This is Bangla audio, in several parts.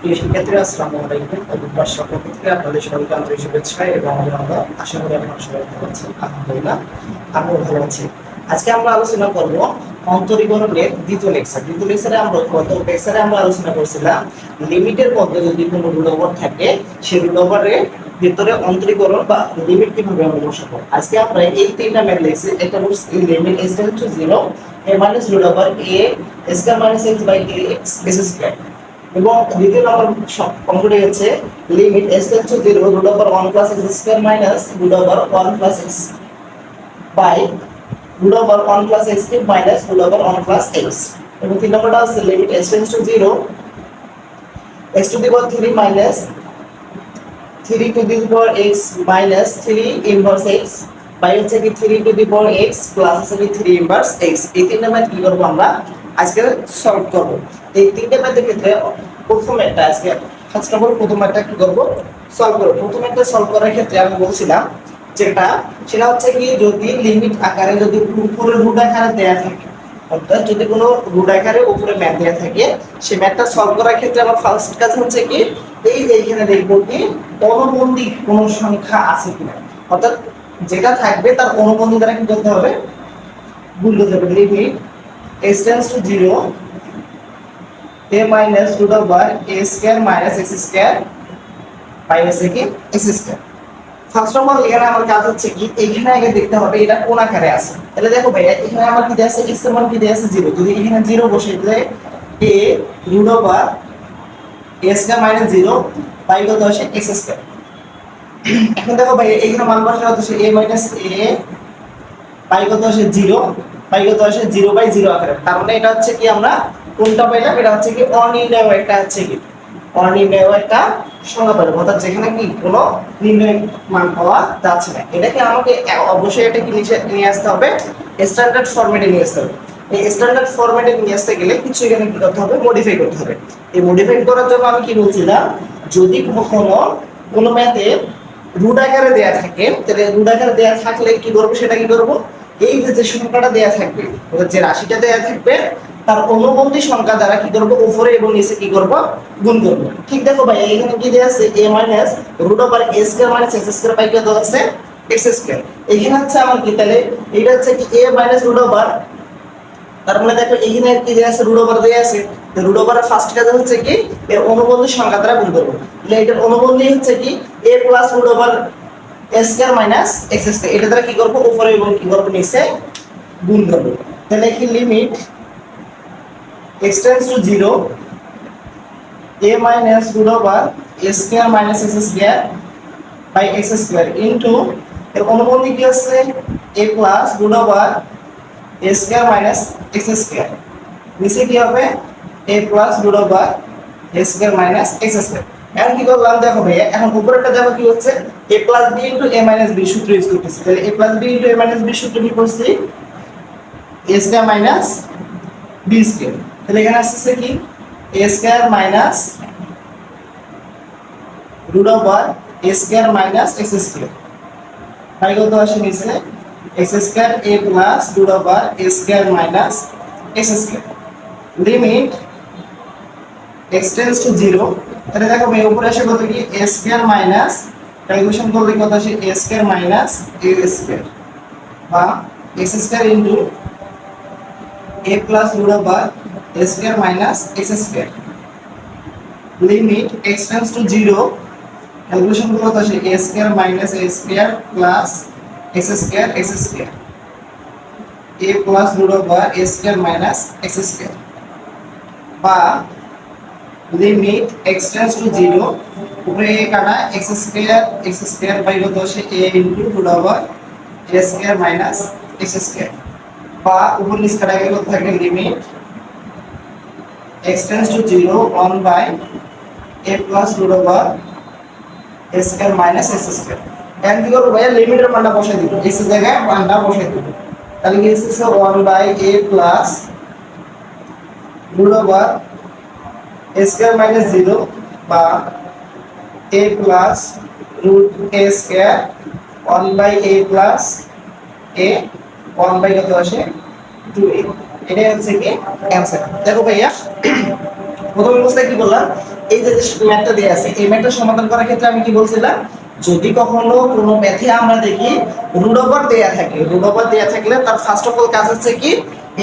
প্রিয় শিক্ষার্থীরা, আসসালামু আলাইকুম। অভিজ্ঞতার সকল থেকে আপনাদের সবাইকে আন্তরিক শুভেচ্ছা এবং অভিনন্দন। আশা করি আপনারা সবাই ভালো আছেন। আলহামদুলিল্লাহ, আমিও ভালো আছি। আজকে আমরা আলোচনা করব অন্তরীকরণের দ্বিতীয় লেকচার। দ্বিতীয় লেকচারে আমরা আলোচনা করছিলাম লিমিটের মধ্যে যদি কোনো রুল ওভার থাকে, সেই রুল ওভারের ভিতরে অন্তরীকরণ বা লিমিট কিভাবে আমরা বসাবো। আজকে আমরা এই তিনটা ম্যাথ লিখছি। একটা বলছি limit s tends to 0 a minus root over a square minus x by ax s square, এবং দ্বিতীয় নম্বর অঙ্কটি হচ্ছে limit s tends to 0 root over 1 plus x square minus root over 1 plus x by root over 1 plus x cube minus root over 1 plus x, এবং তিন নম্বরটা হচ্ছে limit s tends to 0 x to the power 3 minus 3 to the power x minus 3 inverse x by হচ্ছে কি 3 to the power x plus হচ্ছে কি 3 ইনভার্স x। এই তিনটা ম্যাথ কি করব আমরা আজকে সলভ করব। এই তিনটা ম্যাথের ক্ষেত্রে প্রথম একটা আজকে ফার্স্ট অফ অল প্রথম একটা কি করব সলভ করব। প্রথম একটা সলভ করার ক্ষেত্রে আমি বলছিলাম যেটা সেটা হচ্ছে কি যদি লিমিট আকারে যদি উপরে রুট আকারে দেয়া থাকে, অর্থাৎ যদি কোনো রুট আকারে উপরে ম্যাথ দেয়া থাকে, সেই ম্যাথটা সলভ করার ক্ষেত্রে আমার ফার্স্ট কাজ হচ্ছে কি এই যে এখানে দেখব কি অনুবন্ধী কোনো সংখ্যা আছে কিনা, অর্থাৎ যেটা থাকবে তার অনুবন্ধী দ্বারা কি করতে হবে, গুণ করতে হবে। Limit s tends to 0 a minus root over a square minus x square by হচ্ছে কি x square. First of all এখানে আমার কাজ হচ্ছে কি এখানে আগে দেখতে হবে এটা কোন আকারে আছে। তাহলে দেখো ভাইয়া এখানে আমার কি দেয়া আছে, x এর মান কি দেয়া আছে 0। যদি এখানে 0 বসিয়ে দিলে a root over a square minus 0 by কত আসে x স্কয়ার। এখন দেখো ভাই এখানে মান বসানো হচ্ছে a মাইনাস a বাই কত আসে 0 বাই কত আসে 0 বাই 0 আকারে। তার মানে এটা হচ্ছে কি আমরা কোনটা পাইলাম, এটা হচ্ছে কি অনির্ণয় একটা হচ্ছে কি অনির্ণয় একটা সংখ্যা পাইলাম, অর্থাৎ যেখানে কি কোনো নির্ণয় মান পাওয়া যাচ্ছে না। এটাকে আমাকে অবশ্যই এটা কি নিয়ে আসতে হবে, স্ট্যান্ডার্ড ফরম্যাটে নিয়ে আসতে হবে। এই স্ট্যান্ডার্ড ফরম্যাটে নিয়ে আসতে গেলে কিছু এখানে কি করতে হবে, মডিফাই করতে হবে। এই মডিফাই করার জন্য আমি কি বলছিলাম, যদি কোনো ম্যাথে রুট আকারে দেয়া থাকে, তাহলে রুট আকারে দেয়া থাকলে কি করব, সেটা কি করব এই যে সংখ্যাটা দেয়া থাকবে, অর্থাৎ যে রাশিটা দেয়া থাকবে তার অনুবন্ধী সংখ্যা দ্বারা কি করব উপরে এবং নিচে কি করব গুণ করব। ঠিক দেখো ভাই এখানে কি দেয়া আছে a minus root over a square minus x square by কত আছে x স্কয়ার। এখানে হচ্ছে আমার কি, তাহলে এটা হচ্ছে কি a মাইনাস রুট ওভার, তার মানে দেখো এখানে কি দেয়া আছে রুট ওভার দেয়া আছে, রুট ওভারের ফার্স্ট কাজ হচ্ছে কি এর অনুবন্ধী সংখ্যা দ্বারা গুণ করব। তাহলে এটার অনুবন্ধী হচ্ছে কি a plus root over a square minus x square, এটা দ্বারা কি করব উপরে এবং কি করব নিচে গুণ করব। তাহলে কি limit x tends to 0 a minus root over a square minus x square by x square into এর অনুবন্ধী কি আছে a plus root over a square minus x square, নিচে কি হবে a plus root over a square minus x square। এখন কি করলাম দেখো ভাই, এখন উপরেরটা দেখো কি হচ্ছে a plus b into a minus b সূত্র ইউজ করতেছি। তাহলে a plus b into a minus b সূত্র কি করছি a square minus b square। তাহলে এখানে আসছে কি a square minus root over a square minus x square by কত আসে নিচে x square a plus root over a square minus x square। Limit x tends to 0, তাহলে দেখো ভাই উপরে আসে কত কি a square minus ক্যালকুলেশন করলে কত আসে a square minus a square বা x square into a plus root over a square minus x square। Limit x tends to 0, calculation করলে কত আসে a square minus a square plus x square a plus root over a square minus x square বা লিমিট x tends to 0, উপরে a কাটা x square বাই কত আসে a into root over a square minus x square বা উপর নিচ কাটা গেলে কত থাকে limit x tends to 0 1 by a plus root over a square minus x square। এখন কি করব ভাই লিমিটের মানটা বসাই দিব, x এর জায়গায় মানটা বসাই দিব। তাহলে কি হচ্ছে 1 by a plus root over a square minus 0 বা a plus root a square 1 by a plus a 1 by কত আসে 2a। এটাই হচ্ছে কি অ্যানসার। দেখো ভাইয়া প্রথম অবস্থায় কি বললাম, এই যে ম্যাথটা দেয়া আছে এই ম্যাথটা সমাধান করার ক্ষেত্রে আমি কি বলছিলাম, যদি কখনো কোনো ম্যাথে আমরা দেখি রুট ওভার দেয়া থাকে, রুট ওভার দেয়া থাকলে তার ফার্স্ট অফ অল কাজ হচ্ছে কি,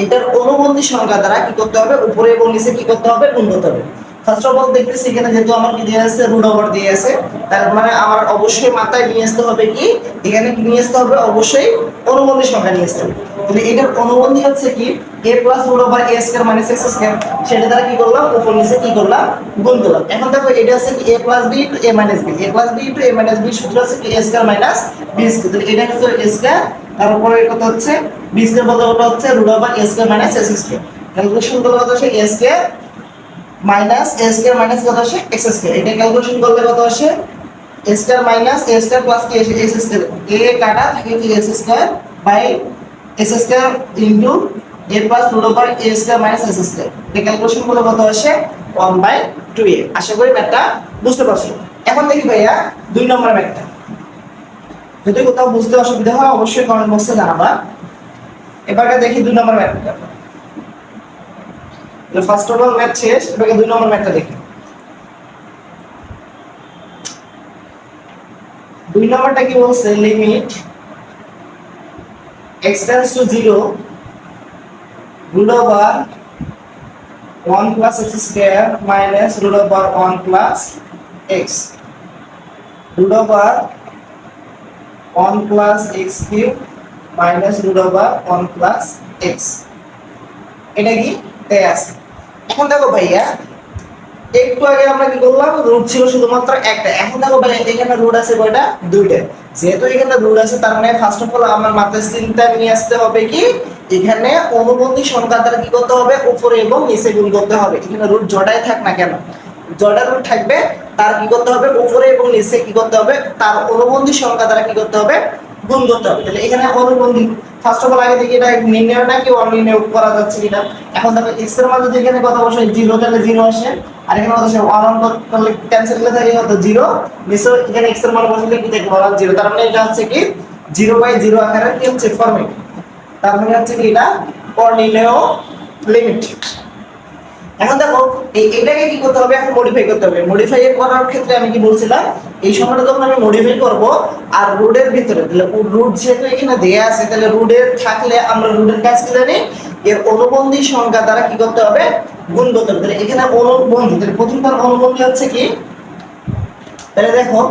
এটার অনুবন্ধী সংখ্যা দ্বারা কি করতে হবে, উপরে এবং নিচে কি করতে হবে, গুণ করতে হবে। ফার্স্ট অফ অল দেখতেছি এখানে যেহেতু আমার কি দেয়া আছে, রুট ওভার দিয়ে আছে, তার মানে আমার অবশ্যই মাথায় নিয়ে আসতে হবে কি, এখানে কি নিয়ে আসতে হবে, অবশ্যই অনুবন্ধী সংখ্যা নিয়ে আসতে হবে। তাহলে এটার অনুবন্ধী হচ্ছে কি, a plus root over a square minus x square, সেটা দ্বারা কি করলাম, উপর নিচে কি করলাম, গুণ করলাম। এখন দেখো এটা আছে কি a plus b to a minus b, a plus b to a minus b সূত্র আছে কি a square minus b square, তাহলে এটা হচ্ছে a স্কয়ার, তারপরে কত হচ্ছে b স্কয়ার, বলতে ওটা হচ্ছে root over a square minus x square, calculation করলে কত আসে, a square minus a square minus কত আসে, x স্কয়ার, এটা ক্যালকুলেশন করলে কত আসে, a square minus a square plus কি আসে, s স্কয়ার, a কাটা থাকে কি s square by s square into a plus root over a square minus s square, এটা ক্যালকুলেশন করলে কত আসে, 1/2a। আশা করি ম্যাথটা বুঝতে পারছো। এখন দেখি ভাইয়া 2 নম্বর ম্যাথটা, যদি কোথাও বুঝতে অসুবিধা হয় অবশ্যই কমেন্ট বক্সে জানাবা। এবারে দেখি 2 নম্বর ম্যাথটা, ফার্স্ট অফ অল ম্যাথ শেষ, এবারে 2 নম্বর ম্যাথটা দেখি। 2 নম্বরটা কি বলছে, limit x tends to 0 root over 1 plus x square minus root over 1 plus x, root over 1 plus x cube minus root over 1 plus x, এটা কি দেয়া আছে। এখন দেখো ভাইয়া একটু আগে আমরা কি করলাম, রুট ছিল শুধুমাত্র একটা, এখন দেখো ভাই এখানে রুট আছে কয়টা, দুইটা, যেহেতু এখানে রুট আছে তার মানে ফার্স্ট অফ অল আমার মাথায় চিন্তা নিয়ে আসতে হবে কি, এখানে অনুবন্ধী সংখ্যা দ্বারা কি করতে হবে, উপরে এবং নিচে গুণ করতে হবে। এখানে রুট জটাই থাক না কেন, জটা রুট থাকবে, তার কি করতে হবে, উপরে এবং নিচে কি করতে হবে, তার অনুবন্ধী সংখ্যা দ্বারা কি করতে হবে, গুণ করতে হবে। তাহলে এখানে অনুবন্ধী ফার্স্ট অফ অল আগে দেখি এটা নির্ণয় নাকি অনির্ণয় করা যাচ্ছে কিনা। এখন দেখো x এর মান যদি এখানে কত বসে 0, তাহলে 0 আসে, আর এখানে কত আসে 1 করলে ক্যান্সেল করে থাকে কত 0, নিচে এখানে x এর মান বসালে কি থাকে 0, তার মানে এটা হচ্ছে কি 0/0 আকারে কি হচ্ছে ফরম্যাট, তার মানে হচ্ছে কি এটা অনির্ণয় লিমিট। এখন দেখো এটাকে কি করতে হবে, এখন মডিফাই করতে হবে। মডিফাই করার ক্ষেত্রে আমি কি বলছিলাম, এই সময়টা যখন আমি মডিফাই করব আর রুটের ভিতরে, তাহলে রুট যেহেতু এখানে দেয়া আছে, তাহলে রুটের থাকলে আমরা রুটের কাজ কি জানি, এর অনুবন্ধী সংখ্যা দ্বারা কি করতে হবে, গুণ করতে হবে। তাহলে এখানে অনুবন্ধী, তাহলে প্রথমবার অনুবন্ধী হচ্ছে কি, তাহলে দেখো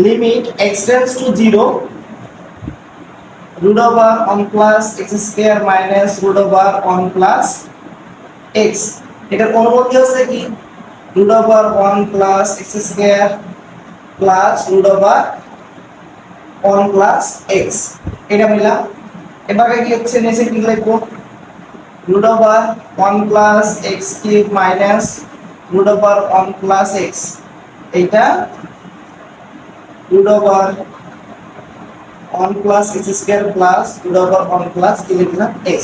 limit x tends to 0 root over 1 plus x square minus root over 1 plus x, এটার অনুবন্ধী হচ্ছে কি root over 1 plus x square plus root over 1 plus x, এটা মিলা। এবারে কি হচ্ছে, নিচে কি লিখবো, root over 1 plus x cube minus root over 1 plus x, এইটা root over 1 plus x square plus root over 1 plus কি লিখলাম x।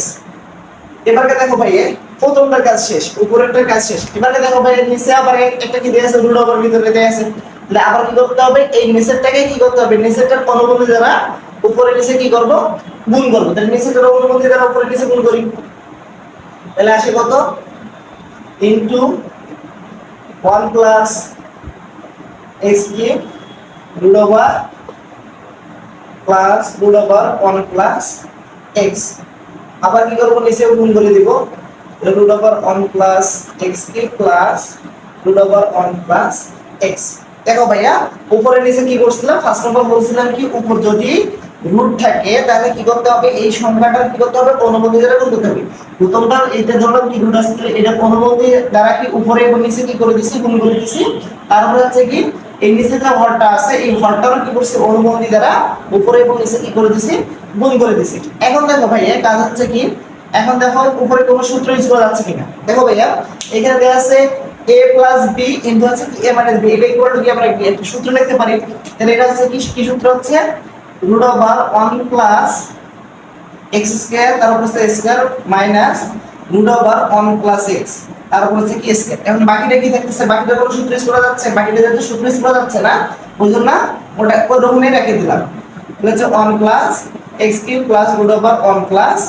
এবারে দেখো ভাই প্রথমটার কাজ শেষ, উপরেরটার কাজ শেষ। এবারে দেখো ভাই নিচে আবার একটা কি দেয়া আছে, রুট ওভার ভিতরে দেয়া আছে, তাহলে আবার কি করতে হবে, এই নিচেরটাকে কি করতে হবে, নিচেরটার অনুবন্ধী দ্বারা উপরে নিচে কি করব, গুণ করব। তাহলে নিচেরটার অনুবন্ধী দ্বারা উপরে নিচে গুণ করি, তাহলে আসে কত, into 1 plus x cube root over plus root over 1 plus x, আবার কি করব, নিচে গুণ করে দিব, root over 1 plus x cube plus root over 1 plus x। দেখো ভাইয়া উপরে নিচে কি করছিলাম, ফার্স্ট অফ অল বলছিলাম কি, উপর যদি রুট থাকে তাহলে কি করতে হবে, এই সংখ্যাটার কি করতে হবে, অনুবন্ধী দ্বারা গুণ করতে হবে। প্রথমটা এইটা ধরলাম কি রুট আছে, এটা অনুবন্ধী দ্বারা কি উপরে এবং নিচে কি করে দিছি, গুণ করে দিছি। তারপরে হচ্ছে কি এই নিচে যে হরটা আছে এই হরটারও কি করছে, অনুবন্ধী দ্বারা উপরে এবং নিচে কি করে দিছি, গুণ করে দিছি। এখন দেখো ভাইয়া কাজ হচ্ছে কি, এখন দেখো উপরে কোন সূত্র ইউজ করা যাচ্ছে কিনা। দেখো ভাইয়া এখানে দেয়া আছে a plus b ইনটু আছে কি a minus b, এটা ইকুয়াল টু কি আমরা একটা সূত্র লিখতে পারি। তাহলে এটা হচ্ছে কি কি সূত্র হচ্ছে, root over 1 plus x square, তারপর হচ্ছে square minus root over 1 plus x, তারপর হচ্ছে কি স্কয়ার। এখন বাকিটা কি থাকতেছে, বাকিটা কোন সূত্র ইউজ করা যাচ্ছে, বাকিটা যেহেতু সূত্র ইউজ করা যাচ্ছে না বুঝুন না, ওটা ওই রকমই রেখে দিলাম। তাহলে হচ্ছে 1 plus x cube plus root over 1 plus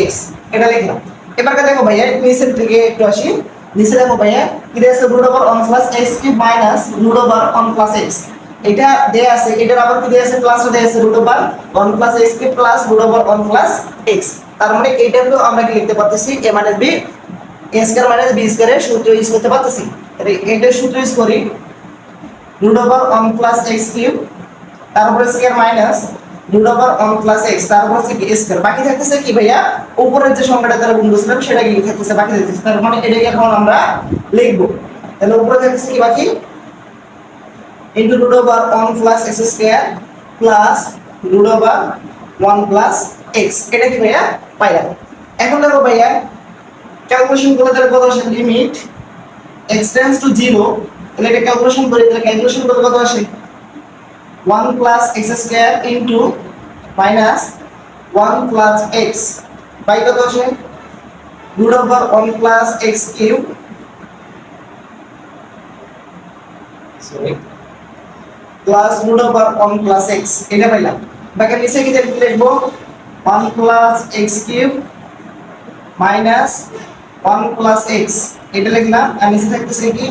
x, এটা লিখলাম। এবারে দেখো ভাইয়া নিচের থেকে একটু আসি, নিচে দেখো ভাইয়া কি দেয়া আছে root over 1 plus x cube minus root over 1 plus x, এটা দেয়া আছে, এটার আবার কি দেয়া আছে প্লাসও দেয়া আছে root over 1 plus x cube plus root over 1 plus x। তার মানে এইটাকেও আমরা কি লিখতে পারতেছি a minus b, a square minus b স্কয়ারের সূত্র ইউজ করতে পারতেছি। তাহলে এটার সূত্র ইউজ করি root over 1 plus x cube তারপরে square minus root over 1 plus x তারপর হচ্ছে কি স্কয়ার, বাকি থাকতেছে কি ভাইয়া উপরের যে সংখ্যাটা দ্বারা গুণ করছিলাম সেটা কি থাকতেছে বাকি থাকতেছে। তার মানে এটাকে এখন আমরা লিখব, তাহলে উপরে থাকতেছে কি বাকি into root over 1 plus x square plus root over 1 plus x, এটা কি ভাইয়া পাইলাম। এখন দেখো ভাইয়া ক্যালকুলেশন করলে তাহলে কত আসে লিমিট x টেন্ডস টু 0, তাহলে এটা ক্যালকুলেশন করি, তাহলে ক্যালকুলেশন করলে কত আসে 1 plus x square into minus 1 plus x by কত আসে root over 1 plus x cube, sorry, plus root over 1 plus x, এটা পাইলাম। বাকি নিচে কি লিখবো 1 plus x cube minus 1 plus x, এটা লিখলাম। আর নিচে থাকতেছে কি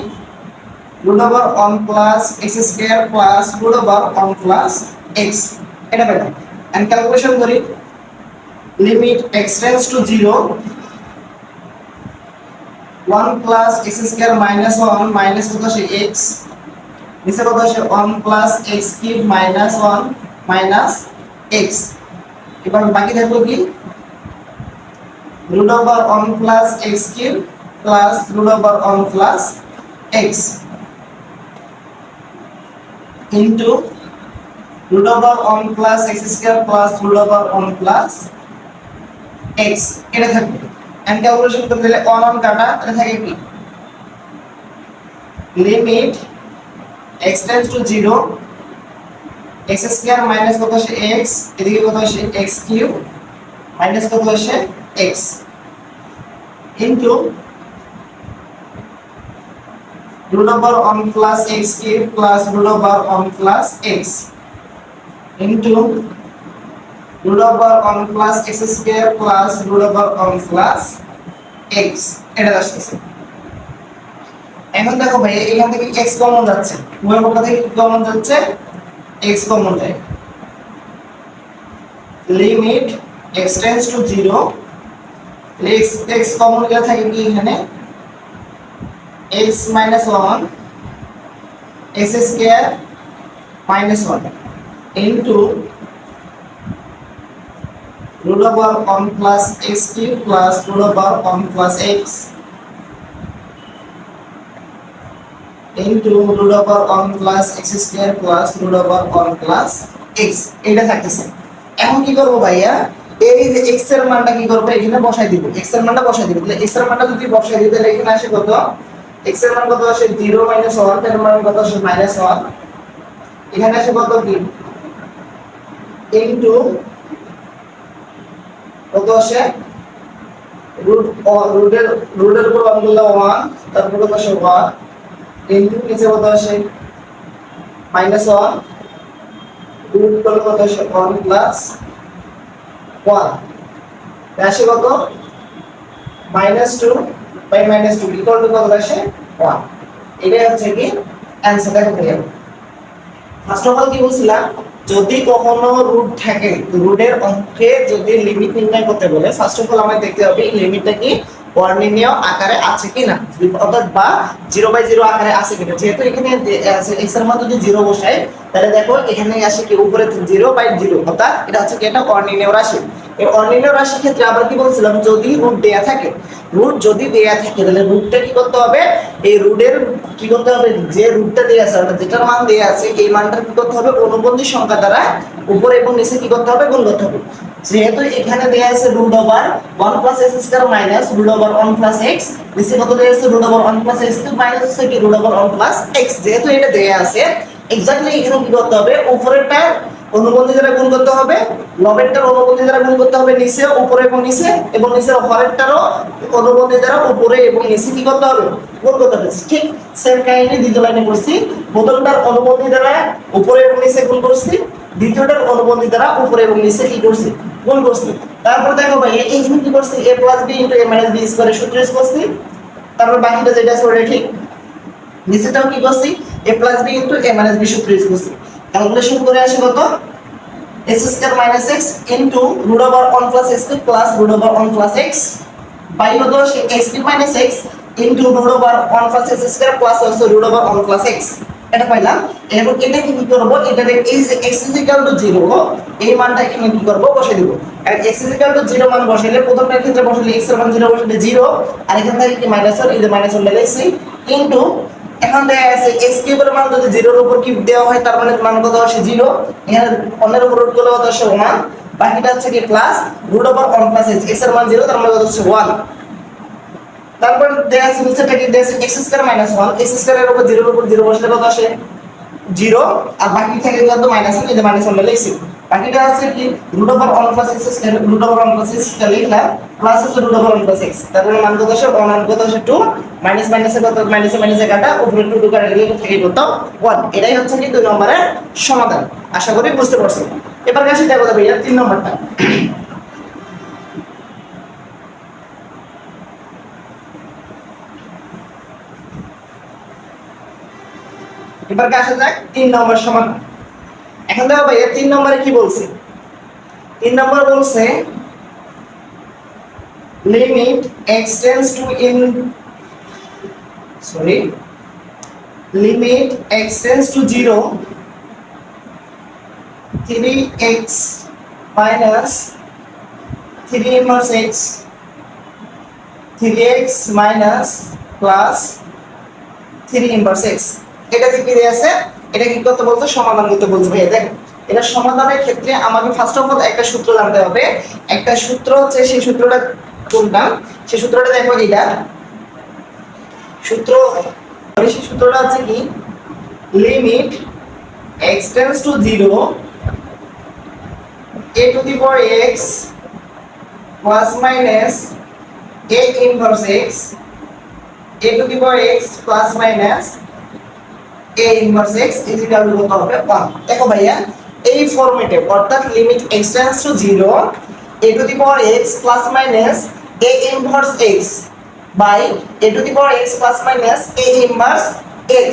root over 1 plus x square plus root over 1 plus x, এটা পেলাম। and calculation করি limit x tends to 0 1 plus x square minus 1 minus কত আসে x, নিচে কত আসে 1 plus x cube minus 1 minus x, এবার বাকি থাকলো কি root over 1 plus x cube plus root over 1 plus x into root over 1 plus x square plus root over 1 plus x, এটা থাকবে। and calculation করতে দিলে 1 1 কাটা, এটা থাকে কি limit x tends to 0 x square minus কত আসে x, এদিকে কত আসে x cube minus কত আসে x into root over 1 plus x cube plus root over 1 plus x into root over 1 plus x square plus root over 1 plus x, এটা আসছে। এখন দেখো ভাই এখান থেকে x কমন যাচ্ছে, উভয় পক্ষ থেকে কমন যাচ্ছে x কমন যায়, limit x tends to 0 x common গেলে থাকে কি এখানে x minus 1 x square minus 1 into root over 1 plus x cube plus root over 1 plus x into root over 1 plus x square plus root over 1 plus x, এটা থাকতেছে। এখন কি করব ভাইয়া এই যে x এর মানটা কি করব এখানে বসাই দিব, x এর মানটা বসাই দিব, তাহলে x এর মানটা যদি বসাই দিই তাহলে এখানে আসে কত x এর মান কত আসে 0 minus 1, এর মান কত আসে -1, এখানে আসে কত কি into কত আসে রুটের উপর 1 করলে 1, তারপর কত আসে 1 into নিচে কত আসে -1, রুট করলে কত আসে 1 প্লাস 1, আসে কত -2 বাই -2 ইকুয়াল টু কত আসে 1, এটাই হচ্ছে কি অ্যানসার। দেখো ভাইয়া ফার্স্ট অফ অল কি বলছিলাম যদি কখনো রুট থাকে রুটের অঙ্কে যদি লিমিট নির্ণয় করতে বলে ফার্স্ট অফ অল আমাদের দেখতে হবে এই লিমিটটা কি বর্ণনীয় আকারে আছে কিনা, অর্থাৎ বা 0/0 আকারে আছে কিনা। যেহেতু এখানে x এর মান যদি 0 বসাই তাহলে দেখো এখানে আসে কি উপরে 0/0, অর্থাৎ এটা হচ্ছে কি এটা অর্ণনীয় রাশি। এই অর্ণনীয় রাশির ক্ষেত্রে আবার কি বলছিলাম যদি রুট দেয়া থাকে, রুট যদি দেয়া থাকে তাহলে রুটটা কি করতে হবে এই রুটের কি করতে হবে যে রুটটা দেয়া আছে অর্থাৎ যেটার মান দেয়া আছে এই মানটা কি করতে হবে অনুবন্ধী সংখ্যা দ্বারা উপরে এবং নিচে কি করতে হবে গুণ করতে হবে। যেহেতু এখানে দেয়া আছে root over 1 plus x square minus root over 1 plus x, নিচে কত দেয়া আছে root over 1 plus x cube minus হচ্ছে কি রুট ওভার 1 প্লাস x, যেহেতু এটা দেয়া আছে এক্স্যাক্টলি এখানে কি করতে হবে উপরেরটা অনুবন্ধী দ্বারা গুণ করতে হবে, লবেরটার অনুবন্ধী দ্বারা গুণ করতে হবে নিচে উপরে এবং নিচে, এবং নিচের হরেরটারও অনুবন্ধী দ্বারা উপরে এবং নিচে কি করতে হবে গুণ করতে হবে। ঠিক সেম কাহিনী দ্বিতীয় লাইনে করছি, প্রথমটার অনুবন্ধী দ্বারা উপরে এবং নিচে গুণ করছি, দ্বিতীয়টার অনুবন্ধী দ্বারা উপরে এবং নিচে কি করছি গুণ করছি। তারপর দেখো ভাই এইখানে কি করছি a + b * a - b স্কয়ারের সূত্র ইউজ করছি, তারপর বাকিটা যেটা আছে ওটা ঠিক। নিচেটাও কি করছি a plus b into a minus b সূত্র ইউজ করছি। ক্যালকুলেশন করে আসে কত x square minus x into root over 1 plus x plus root over 1 plus x by কত আসে x cube minus x into root over 1 plus x square plus also root over 1 plus x। এটা পাইলাম। এরপর এটা কি করব, এটাতে এই যে x ইজ ইকুয়াল টু 0 এই মানটা এখানে কি করব বসিয়ে দেব। আর x ইজ ইকুয়াল টু 0 মান বসাইলে প্রথমটার ক্ষেত্রে বসাইলে x এর মান 0 বসাইলে 0 আর এখান থেকে কি মাইনাস 1 এই যে মাইনাস 1 লাগাইছি ইনটু এখন দেখা আছে x কিউবের মান যদি 0 এর উপর কিউব দেওয়া হয় তার মানে মান কত আসে 0, এখানে 1 এর উপর রুট করলে কত আসে 1, বাকিটা হচ্ছে কি plus root over 1 plus x এর মান 0 তার মানে কত আসে 1। তারপর দেখা আছে নিচেটা কি দেখা আছে x square minus 1 x square এর উপর 0 এর উপর 0 বসলে কত আসে 0 আর বাকি থাকে কত মাইনাস 1 এই যে মাইনাস 1 লিখছি। বাকিটা আছে কি root over 1 plus x square root over 1 plus x square লিখলাম প্লাস আছে রুট ওভার 1 প্লাস x তারপরে মান কত আসে 1 আর কত আসে 2 মাইনাস মাইনাসে কত মাইনাসে মাইনাসে কাটা উপরে 2 কাটা গেলে থেকে কত 1। এটাই হচ্ছে কি 2 নম্বরের সমাধান। আশা করি বুঝতে পারছেন। এবার কাছে দেখো ভাইয়া 3 নম্বরটা। এবার আসা যাক 3 নম্বর সমাধান। এখন দেখো ভাইয়া 3 নম্বরে কি বলছে, 3 নম্বর বলছে limit x tends to limit x tends to 0 3x minus 3 inverse x 3x minus plus 3 inverse x। এটা কি দিয়ে আছে, এটা কি করতে বলতো সমাধান করতে বলছে। ভাই দেখো এটা সমাধানের ক্ষেত্রে আমাকে ফার্স্ট অফ অল একটা সূত্র জানতে হবে। একটা সূত্র হচ্ছে সেই সূত্রটা কোনটা, সেই সূত্রটা দেখো এটা সূত্র, সেই সূত্রটা হচ্ছে কি limit x tends to 0 a to the power x plus minus a inverse x a to the power x plus minus a inverse x is equal to কত হবে 1। দেখো ভাইয়া এই ফরম্যাটে অর্থাৎ limit x tends to 0 a to the power x plus minus a inverse x by a to the power x plus minus a inverse x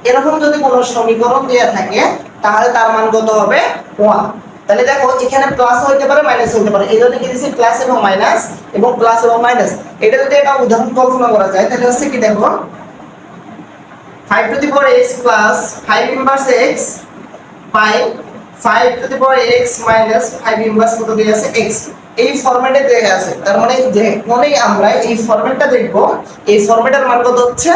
এরকম যদি কোনো সমীকরণ দেয়া থাকে তাহলে তার মান কত হবে 1। তাহলে দেখো এখানে প্লাস হইতে পারে মাইনাস হইতে পারে, এই জন্য কি দিছি প্লাস এবং মাইনাস এবং প্লাস এবং মাইনাস। এটা যদি একটা উদাহরণ কল্পনা করা যায় তাহলে হচ্ছে কি দেখো 5 to the power x plus 5 inverse x by 5 to the power x minus 5 inverse কত দিয়ে আছে x এই ফরম্যাটে দেয়া আছে। তার মানে যে কোনই আমরা এই ফরম্যাটটা দেখব এই ফরম্যাটের মান কত হচ্ছে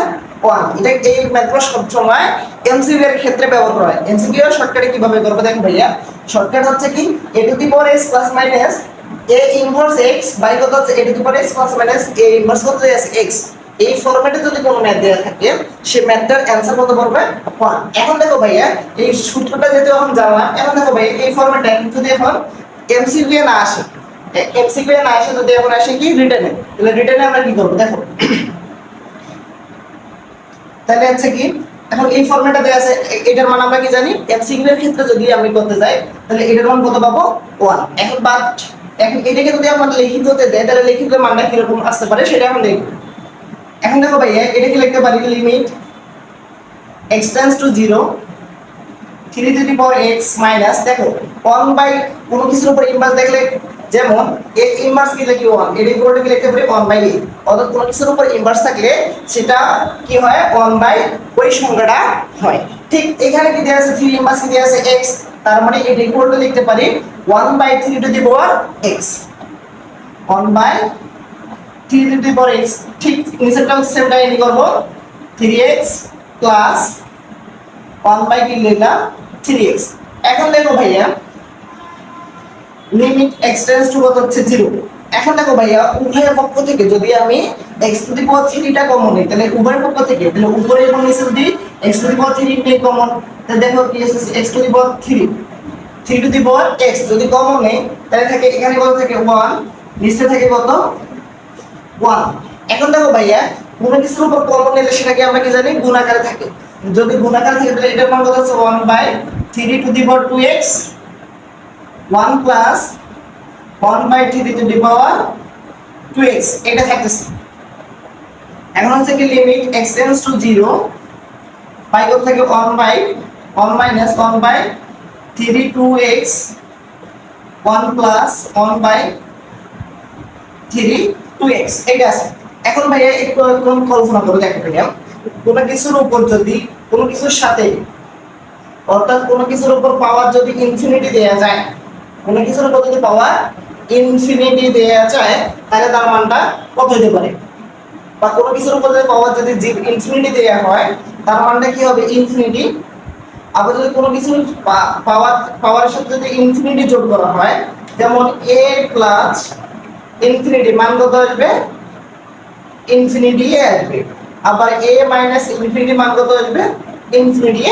1। এটা এই ম্যাথড সব সময় এমসিকিউ এর ক্ষেত্রে ব্যবহার করা হয়। এমসিকিউ এর শর্টকাটে কিভাবে করব দেখো ভাইয়া, শর্টকাট হচ্ছে কি a to the power x plus minus a inverse x by কত হচ্ছে a to the power x plus minus a inverse কত দিয়ে আছে x। এই ফরম্যাটে যদি কোনো ম্যাথ দেয়া থাকে সেই ম্যাথটার অ্যানসার কত পড়বে 1। এখন দেখো ভাইয়া এই সূত্রটা যেহেতু এখন জানলাম, এখন দেখো ভাই এই ফরম্যাটে যদি এখন এমসিকিউ না আসে, এমসিকিউ না আসে যদি এখন আসে কি রিটেনে, তাহলে রিটেনে আমরা কি করব দেখো তাহলে হচ্ছে কি এখন এই ফরম্যাটে দেয়া আছে এটার মান আমরা কি জানি এমসিকিউ এর ক্ষেত্রে যদি আমি করতে যাই তাহলে এটার মান কত পাবো 1। এখন বাট এখন এটাকে যদি আমরা লিখিততে দেই তাহলে লিখিত মানটা কি রকম আসতে পারে সেটা এখন দেখব। এখন দেখো ভাইয়া এটা কি লিখতে পারি limit x tends to 0 3 to the power x minus দেখো 1 বাই কোনো কিছুর উপর ইনভার্স দেখলে যেমন a ইনভার্স কি লিখি 1 এর ইকুয়াল কি লিখতে পারি 1 বাই a, অর্থাৎ কোনো কিছুর উপর ইনভার্স থাকলে সেটা কি হয় 1 বাই ওই সংখ্যাটা হয়। ঠিক এখানে কি দেয়া আছে 3 ইনভার্স কি দেয়া আছে x, তার মানে এর ইকুয়াল লিখতে পারি 1 by 3 to the power x 1 by 3 to the power x। ঠিক নিচেরটাও সেম টাইপই করব 3x প্লাস 1 বাই কি লিখলাম 3x। এখন দেখো ভাইয়া লিমিট x টেন্ডস টু কত হচ্ছে 0। এখন দেখো ভাইয়া উভয় পক্ষ থেকে যদি আমি x টু দি পাওয়ার 3 টা কমন নিই তাহলে উভয় পক্ষ থেকে তাহলে উপরে এবং নিচে যদি x টু দি পাওয়ার 3 টা কমন তাহলে দেখো কি আছে x to the power 3 to the power x যদি কমন নেই তাহলে থাকে এখানে কত থাকে 1 নিচে থাকে কত 1। এখন দেখো ভাইয়া কোনো কিছুর উপর কমন নিলে সেটাকে আমরা কি জানি গুণ আকারে থাকে, যদি গুণ আকারে থাকে তাহলে এটার মান কত হচ্ছে 1 by 3 to the power 2x 1 plus 1 by 3 to the power 2x এটা থাকতেছে। এখন হচ্ছে কি লিমিট x টেন্ডস টু 0 পাই কত থেকে 1 minus 1 by 3 2x 1 plus 1 by 3 2x এটা আছে। এখন ভাইয়া একটু কল্পনা করে দেখো ভাইয়া, কোনো কিছুর উপর যদি কোনো কিছুর সাথে অর্থাৎ কোনো কিছুর উপর পাওয়ার যদি ইনফিনিটি দেয়া যায়, কোনো কিছুর উপর যদি পাওয়ার ইনফিনিটি দেয়া যায় তাহলে তার মানটা কত হতে পারে? বা কোনো কিছুর উপর যদি পাওয়ার যদি ইনফিনিটি দেয়া হয় তার মানটা কি হবে? ইনফিনিটি। আবার যদি কোনো কিছুর পাওয়ারের সাথে যদি ইনফিনিটি যোগ করা হয়, যেমন a প্লাস ইনফিনিটি মান কত আসবে? ইনফিনিটি আসবে। আবার a মাইনাস ইনফিনিটি মান কত আসবে? ইনফিনিটি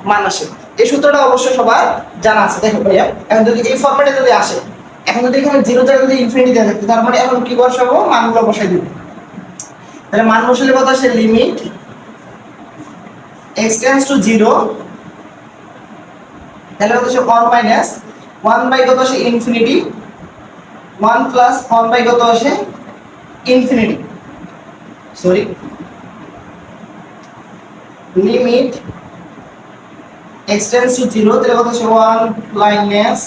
মান আসে। এই সূত্রটা অবশ্যই সবার জানা আছে। দেখো ভাইয়া, এখন যদি এই ফরম্যাটে যদি আসে, এখন যদি এখানে 0 জায়গায় যদি ইনফিনিটি দেওয়া থাকে, তার মানে এখন কি বসাবো? মানগুলো বসাই দিব। তাহলে মান বসালে কত আসে? লিমিট x টেন্ডস টু 0, তাহলে কত আসে? 1 মাইনাস 1 বাই কত আসে? ইনফিনিটি 1 প্লাস 1 বাই কত আসে? Infinity, sorry, limit x tends to 0, তাহলে কত আসে? 1 মাইনাস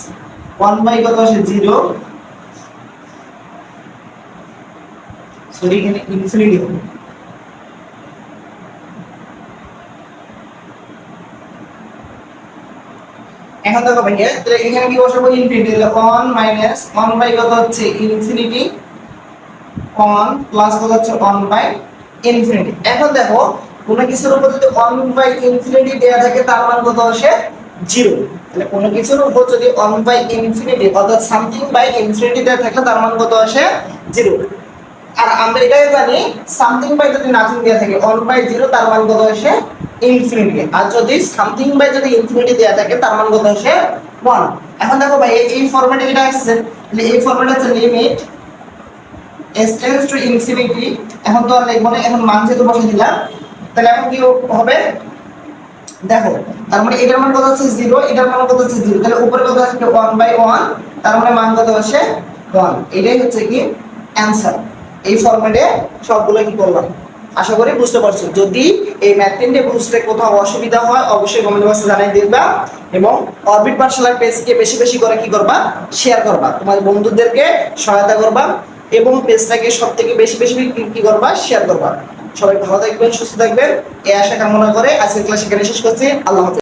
1 বাই কত আসে? 0, সরি এখানে ইনফিনিটি হবে। এখন দেখো ভাইয়া, তাহলে এখানে কি বসাবো? ইনফিনিটি, তাহলে 1 মাইনাস 1 বাই কত হচ্ছে? ইনফিনিটি 1 প্লাস কত হচ্ছে? 1 বাই ইনফিনিটি। এখন দেখো কোনো কিছুর উপর যদি 1 বাই ইনফিনিটি দেয়া থাকে তার মান কত আসে? 0। তাহলে কোনো কিছুর উপর যদি 1 বাই ইনফিনিটি অর্থাৎ সামথিং বাই ইনফিনিটি দেয়া থাকে তার মান কত আসে? 0। আর আমরা এটাই জানি সামথিং বাই যদি নাথিং দেয়া থাকে 1 বাই 0 তার মান কত আসে? ইনফিনিটি। আর যদি সামথিং বাই যদি ইনফিনিটি দেয়া থাকে তার মান কত আসে? 1। এখন দেখো ভাই এই ফরম্যাটে এটা আসছে, তাহলে এই ফরম্যাটে হচ্ছে limit s tends to infinity. এখন তো আর লিখব না, এখন মান যেহেতু বসে দিলাম, তাহলে এখন কি হবে? দেখো তার মানে এটার মান কত হচ্ছে? 0, এটার মান কত হচ্ছে? 0, তাহলে উপরে কত আসবে? 1 বাই 1, তার মানে মান কত আসে? 1। এটাই হচ্ছে কি অ্যানসার। এই ফরম্যাটে সবগুলো কি করলাম, আশা করি বুঝতে পারছো। যদি এই ম্যাথটিনটা বুঝতে কোথাও অসুবিধা হয় অবশ্যই কমেন্ট বক্সে জানিয়ে দিবা, এবং অরবিট পাঠশালার পেজকে বেশি বেশি করে কি করবা? শেয়ার করবা, তোমার বন্ধুদেরকে সহায়তা করবা, এবং পেজটাকে সবথেকে বেশি বেশি কি করবা? শেয়ার করবা। সবাই ভালো থাকবেন, সুস্থ থাকবেন, এই আশা কামনা করে আজকের ক্লাস এখানে শেষ করছি। আল্লাহ হাফেজ।